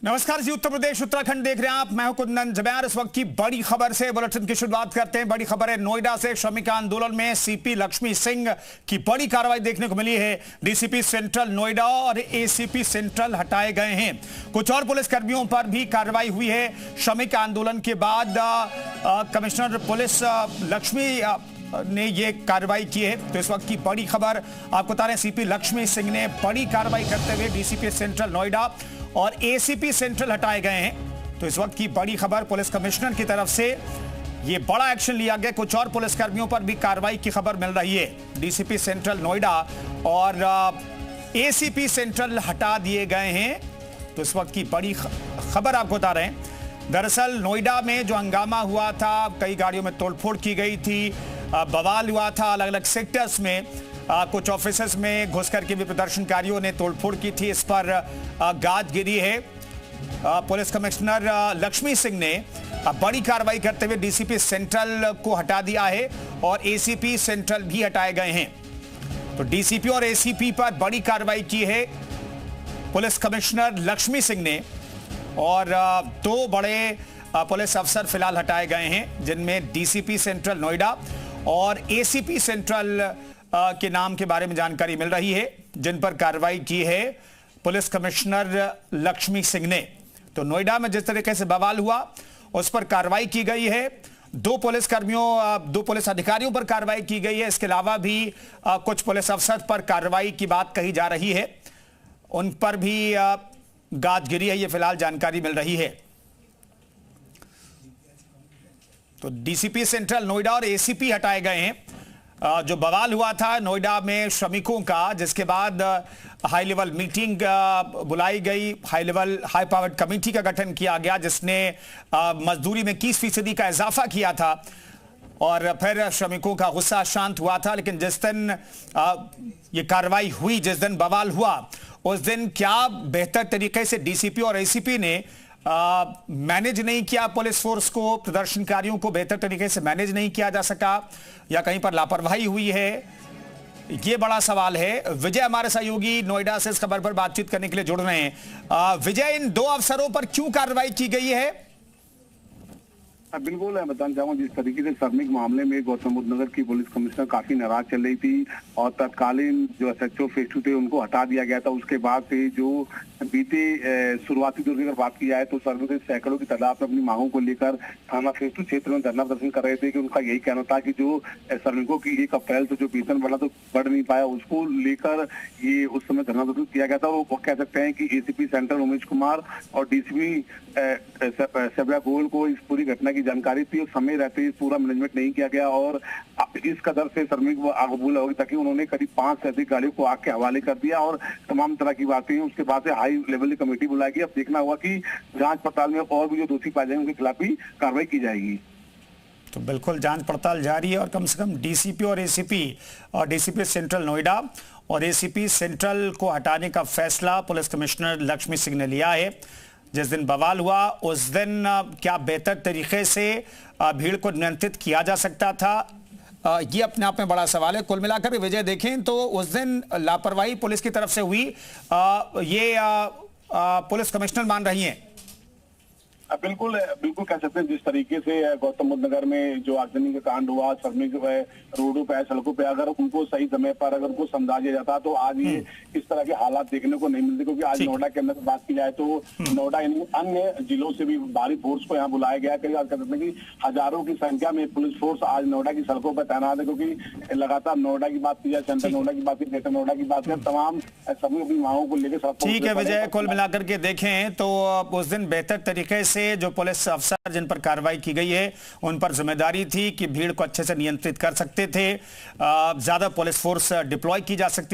नमस्कार जी, उत्तर प्रदेश उत्तराखंड देख रहे हैं आप। मैं हूं कुंदन जबैर। इस वक्त की बड़ी खबर से बुलेटिन की शुरुआत करते हैं। बड़ी खबर है नोएडा से। श्रमिक आंदोलन में सीपी लक्ष्मी सिंह की बड़ी कार्रवाई देखने को मिली है। डीसीपी सेंट्रल नोएडा और एसीपी सेंट्रल हटाए गए हैं। कुछ और पुलिसकर्मियों पर भी कार्रवाई हुई है। श्रमिक आंदोलन के बाद कमिश्नर पुलिस लक्ष्मी ने ये कार्रवाई की है। तो इस वक्त की बड़ी खबर आपको बता रहे हैं, सीपी लक्ष्मी सिंह ने बड़ी कार्रवाई करते हुए डीसीपी सेंट्रल नोएडा और एसीपी सेंट्रल हटाए गए हैं। तो इस वक्त की बड़ी खबर, पुलिस कमिश्नर की तरफ से ये बड़ा एक्शन लिया गया। कुछ और पुलिसकर्मियों पर भी कार्रवाई की खबर मिल रही है। डीसीपी सेंट्रल नोएडा और एसीपी सेंट्रल हटा दिए गए हैं। तो इस वक्त की बड़ी खबर आपको बता रहे हैं। दरअसल नोएडा में जो हंगामा हुआ था, कई गाड़ियों में तोड़फोड़ की गई थी, बवाल हुआ था अलग अलग सेक्टर्स में। कुछ ऑफिसेस में घुस करके भी प्रदर्शनकारियों ने तोड़फोड़ की थी। इस पर गाज गिरी है। पुलिस कमिश्नर लक्ष्मी सिंह ने बड़ी कार्रवाई करते हुए डीसीपी सेंट्रल को हटा दिया है और एसीपी सेंट्रल भी हटाए गए हैं। तो डीसीपी और एसीपी पर बड़ी कार्रवाई की है पुलिस कमिश्नर लक्ष्मी सिंह ने। और दो बड़े पुलिस अफसर फिलहाल हटाए गए हैं, जिनमें डीसीपी सेंट्रल नोएडा और एसीपी सेंट्रल के नाम के बारे में जानकारी मिल रही है, जिन पर कार्रवाई की है पुलिस कमिश्नर लक्ष्मी सिंह ने। तो नोएडा में जिस तरीके से बवाल हुआ उस पर कार्रवाई की गई है। दो पुलिस अधिकारियों पर कार्रवाई की गई है। इसके अलावा भी कुछ पुलिस अफसर पर कार्रवाई की बात कही जा रही है, उन पर भी गाज गिरी है, ये फिलहाल जानकारी मिल रही है। तो डीसीपी सेंट्रल नोएडा और एसीपी हटाए गए हैं। जो बवाल हुआ था नोएडा में श्रमिकों का, जिसके बाद हाई लेवल मीटिंग बुलाई गई, हाई पावर्ड कमेटी का गठन किया गया, जिसने मजदूरी में 21% का इजाफा किया था और फिर श्रमिकों का गुस्सा शांत हुआ था। लेकिन जिस दिन ये कार्रवाई हुई, जिस दिन बवाल हुआ, उस दिन क्या बेहतर तरीके से डीसीपी और एसीपी ने मैनेज नहीं किया पुलिस फोर्स को, प्रदर्शनकारियों को बेहतर तरीके से मैनेज नहीं किया जा सका, या कहीं पर लापरवाही हुई है, ये बड़ा सवाल है। विजय हमारे सहयोगी नोएडा से इस खबर पर बातचीत करने के लिए जुड़ रहे हैं। विजय, इन दो अफसरों पर क्यों कार्रवाई की गई है? बिल्कुल, मैं बताना चाहूंगा, जिस तरीके से श्रमिक मामले में गौतम बुद्ध नगर की पुलिस कमिश्नर काफी नाराज चल रही थी और तत्कालीन जो एसएचओ फेज 2 थे उनको हटा दिया गया था। उसके बाद से जो बीते शुरुआती दौर की अगर बात की जाए तो श्रमिक सैकड़ों की तादाद में अपनी मांगों को लेकर थाना फेज 2 क्षेत्र में धरना प्रदर्शन कर रहे थे कि उनका यही कहना था कि जो श्रमिकों की 1 अप्रैल से जो वेतन बढ़ा तो बढ़ नहीं पाया, उसको लेकर ये उस समय धरना प्रदर्शन किया गया था। वो कह सकते हैं कि एसीपी सेंट्रल उमेश कुमार और डीसीपी सब्या गोयल को इस पूरी घटना की जानकारी थी और समय रहते ही पूरा मैनेजमेंट नहीं किया गया और इस कदर से श्रमिक आग बबूला होगी ताकि उन्होंने करीब 5 से अधिक गाड़ियों को आग के हवाले कर दिया और तमाम तरह की बातें। उसके बाद से हाई लेवल की कमेटी बुलाई गई। अब देखना होगा कि जांच पड़ताल में और भी जो दोषी पाए जाएंगे उनके खिलाफ भी कार्रवाई की जाएगी। तो बिल्कुल जांच पड़ताल जारी है और कम से कम डीसीपी और एसीपी और डीसीपी सेंट्रल नोएडा और एसीपी सेंट्रल को हटाने का फैसला पुलिस कमिश्नर लक्ष्मी सिंह ने लिया है। जिस दिन बवाल हुआ उस दिन क्या बेहतर तरीके से भीड़ को नियंत्रित किया जा सकता था, ये अपने आप में बड़ा सवाल है। कुल मिलाकर विजय देखें तो उस दिन लापरवाही पुलिस की तरफ से हुई, ये पुलिस कमिश्नर मान रही हैं। बिल्कुल कह सकते हैं, जिस तरीके से गौतम बुद्ध नगर में जो आगजनी का कांड हुआ, श्रमिक रोडों पे सड़कों पे अगर उनको सही समय पर अगर उनको समझा दिया जाता तो आज ये इस तरह के हालात देखने को नहीं मिलते। क्योंकि आज नोएडा के अंदर बात की जाए तो नोएडा यानी अन्य जिलों से भी भारी फोर्स को यहाँ बुलाया गया। कई बार कह सकते हैं कि हजारों की संख्या में पुलिस फोर्स आज नोएडा की सड़कों पर तैनात है। क्योंकि लगातार नोएडा की बात की जाए, सेंट्रल नोएडा की बात की, ग्रेटर नोएडा की बात करें, तमाम सभी अपनी मांगों को लेकर। ठीक है विजय, कुल मिलाकर के देखें तो उस दिन बेहतर तरीके से जो पुलिस अफसर जिन पर कार्रवाई की गई है उन पर जिम्मेदारी थी कि भीड़ को अच्छे से नियंत्रित कर सकते थे, ज्यादा पुलिस फोर्स डिप्लॉय की जा सकती